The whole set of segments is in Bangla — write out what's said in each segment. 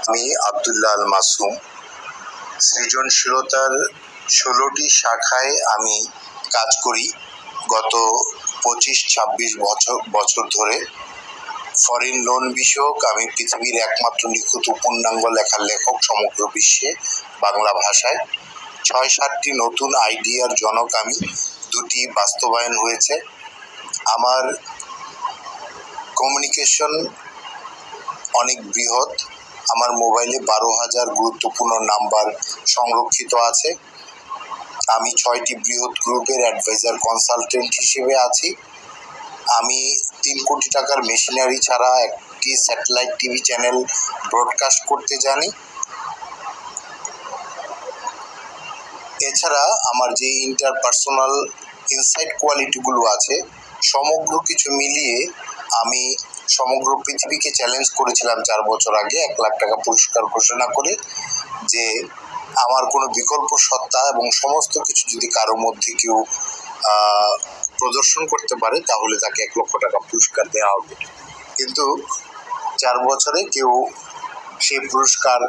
আমি আব্দুল্লাহ আল মাসুম। সৃজনশীলতার 16টি শাখায় আমি কাজ করি গত 25-26 বছর ধরে। ফরেন লোন বিষয়ক আমি পৃথিবীর একমাত্র লিখিত পূর্ণাঙ্গ লেখার লেখক সমগ্র বিশ্বে বাংলা ভাষায়। 6-7টি নতুন আইডিয়ার জনক আমি, 2টি বাস্তবায়ন হয়েছে। আমার কমিউনিকেশন অনেক বৃহৎ। আমার মোবাইলে 12,000 গুরুত্বপূর্ণ নাম্বার সংরক্ষিত আছে। আমি 6টি বৃহৎ গ্রুপের অ্যাডভাইজার কনসালটেন্ট হিসেবে আছি। আমি 3 কোটি টাকার মেশিনারি ছাড়া একটি স্যাটেলাইট টিভি চ্যানেল ব্রডকাস্ট করতে জানি। এছাড়া আমার যে ইন্টারপার্সোনাল ইনসাইট কোয়ালিটিগুলো আছে, সমগ্র কিছু মিলিয়ে আমি সমগ্র পৃথিবীকে চ্যালেঞ্জ করেছিলাম 4 বছর আগে 1 লাখ টাকা পুরস্কার ঘোষণা করে, যে আমার কোনো বিকল্প সত্তা এবং সমস্ত কিছু যদি কারো মধ্যে কেউ প্রদর্শন করতে পারে তাহলে তাকে 1 লক্ষ টাকা পুরস্কার দেওয়া হবে। কিন্তু 4 বছরে কেউ সেই পুরস্কার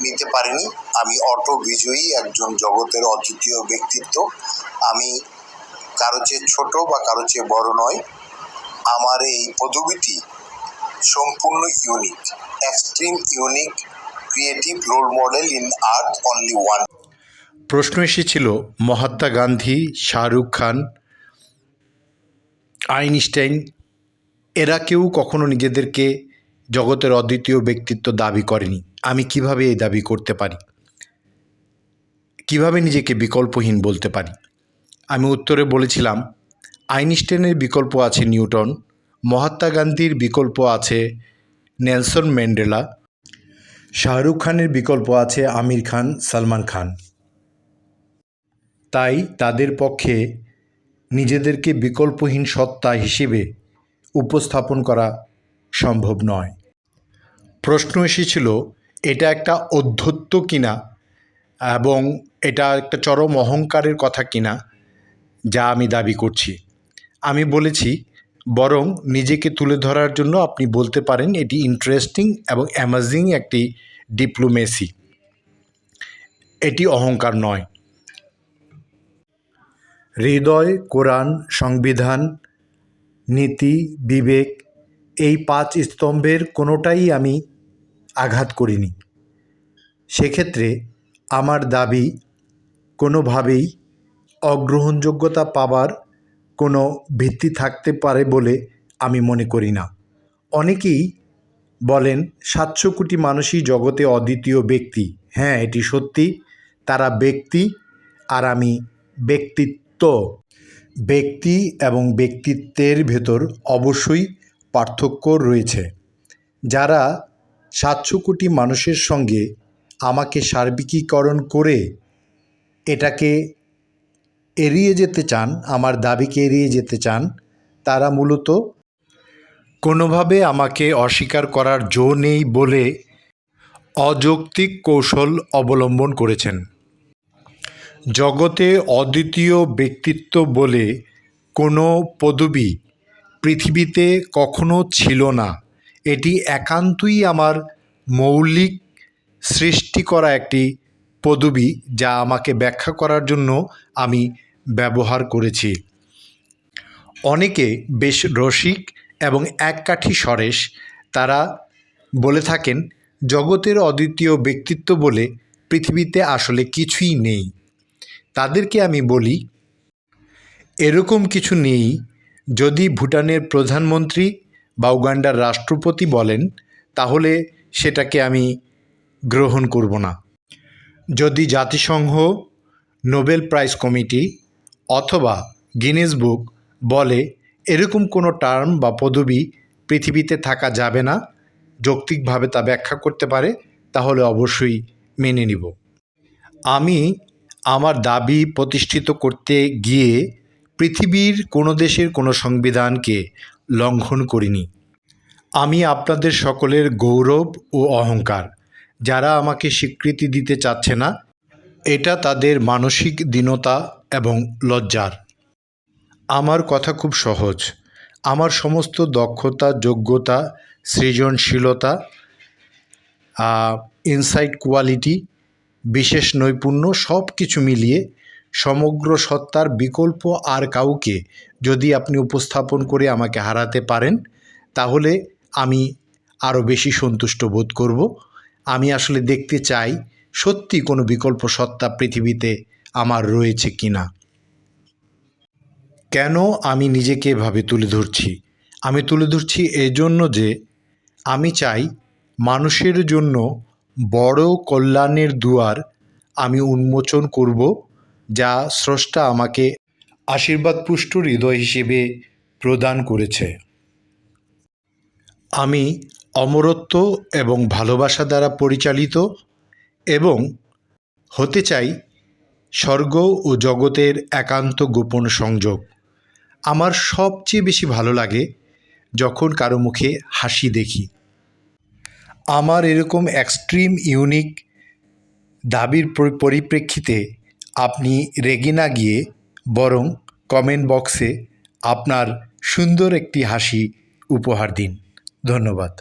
নিতে পারেনি। আমি অটো বিজয়ী একজন জগতের অদ্বিতীয় ব্যক্তিত্ব। আমি কারো চেয়ে ছোট বা কারো চেয়ে বড় নয়। আমার এই পদবিটি সম্পূর্ণ unique, extreme unique, creative role model in earth only one. প্রশ্ন এসেছিল মহাত্মা গান্ধী, শাহরুখ খান, আইনস্টাইন এরা কেউ কখনো নিজেদেরকে জগতের অদ্বিতীয় ব্যক্তিত্ব দাবি করেনি। আমি কিভাবে এই দাবি করতে পারি, কিভাবে নিজেকে বিকল্পহীন বলতে পারি? আমি উত্তরে বলেছিলাম, আইনস্টাইনের বিকল্প আছে নিউটন, মহাত্মা গান্ধীর বিকল্প আছে নেলসন ম্যান্ডেলা, শাহরুখ খানের বিকল্প আছে আমির খান, সালমান খান। তাই তাদের পক্ষে নিজেদেরকে বিকল্পহীন সত্তা হিসেবে উপস্থাপন করা সম্ভব নয়। প্রশ্ন এসেছিল এটা একটা অধ্যত্ব কিনা এবং এটা একটা চরম অহংকারের কথা কিনা যা আমি দাবি করছি। আমি বলেছি, বরং নিজেকে তুলে ধরার জন্য আপনি বলতে পারেন এটি ইন্টারেস্টিং এবং অ্যামেজিং একটি ডিপ্লোমেসি, এটি অহংকার নয়। হৃদয়, কোরআন, সংবিধান, নীতি, বিবেক এই 5 স্তম্ভের কোনোটাই আমি আঘাত করিনি। সেক্ষেত্রে আমার দাবি কোনোভাবেই অগ্রহণযোগ্যতা পাবার কোনো ভিত্তি থাকতে পারে বলে আমি মনে করি না। অনেকেই বলেন 700 কোটি মানুষই জগতে অদ্বিতীয় ব্যক্তি। হ্যাঁ, এটি সত্যি, তারা ব্যক্তি আর আমি ব্যক্তিত্ব। ব্যক্তি এবং ব্যক্তিত্বের ভেতর অবশ্যই পার্থক্য রয়েছে। যারা 700 কোটি মানুষের সঙ্গে আমাকে সার্বিকীকরণ করে এটাকে এড়িয়ে যেতে চান, আমার দাবিকে এড়িয়ে যেতে চান, তারা মূলত কোনোভাবে আমাকে অস্বীকার করার জো নেই বলে অযৌক্তিক কৌশল অবলম্বন করেছেন। জগতে অদ্বিতীয় ব্যক্তিত্ব বলে কোনো পদবি পৃথিবীতে কখনো ছিল না। এটি একান্তই আমার মৌলিক সৃষ্টি করা একটি পদবি, যা আমাকে ব্যাখ্যা করার জন্য আমি ব্যবহার করেছি। অনেকে বেশ রসিক এবং এককাঠি সরেশ, তারা বলে থাকেন জগতের অদ্বিতীয় ব্যক্তিত্ব বলে পৃথিবীতে আসলে কিছুই নেই। তাদেরকে আমি বলি, এরকম কিছু নেই যদি ভুটানের প্রধানমন্ত্রী বা উগান্ডার রাষ্ট্রপতি বলেন, তাহলে সেটাকে আমি গ্রহণ করব না। যদি জাতিসংঘ, নোবেল প্রাইজ কমিটি অথবা গিনেস বুক বলে এরকম কোনো টার্ম বা পদবি পৃথিবীতে থাকা যাবে না, যৌক্তিকভাবে তা ব্যাখ্যা করতে পারে, তাহলে অবশ্যই মেনে নিব। আমি আমার দাবি প্রতিষ্ঠিত করতে গিয়ে পৃথিবীর কোনো দেশের কোনো সংবিধানকে লঙ্ঘন করিনি। আমি আপনাদের সকলের গৌরব ও অহংকার। যারা আমাকে স্বীকৃতি দিতে চাচ্ছে না, এটা তাদের মানসিক দীনতা এবং লজ্জার। আমার কথা খুব সহজ। আমার সমস্ত দক্ষতা, যোগ্যতা, সৃজনশীলতা, ইনসাইট কোয়ালিটি, বিশেষ নৈপুণ্য সব কিছু মিলিয়ে সমগ্র সত্তার বিকল্প আর কাউকে যদি আপনি উপস্থাপন করে আমাকে হারাতে পারেন, তাহলে আমি আরও বেশি সন্তুষ্ট বোধ করব। আমি আসলে দেখতে চাই সত্যি কোনো বিকল্প সত্তা পৃথিবীতে আমার রয়েছে কি না। কেন আমি নিজেকে এভাবে তুলে ধরছি? আমি তুলে ধরছি এজন্য যে আমি চাই মানুষের জন্য বড় কল্যাণের দুয়ার আমি উন্মোচন করব, যা স্রষ্টা আমাকে আশীর্বাদপুষ্ট হৃদয় হিসেবে প্রদান করেছে। আমি অমরত্ব এবং ভালোবাসা দ্বারা পরিচালিত এবং হতে চাই স্বর্গ ও জগতের একান্ত গোপন সংযোগ। আমার সবচেয়ে বেশি ভালো লাগে যখন কারো মুখে হাসি দেখি। আমার এরকম এক্সট্রিম ইউনিক দাবির পরিপ্রেক্ষিতে আপনি রেগে না গিয়ে বরং কমেন্ট বক্সে আপনার সুন্দর একটি হাসি উপহার দিন। ধন্যবাদ।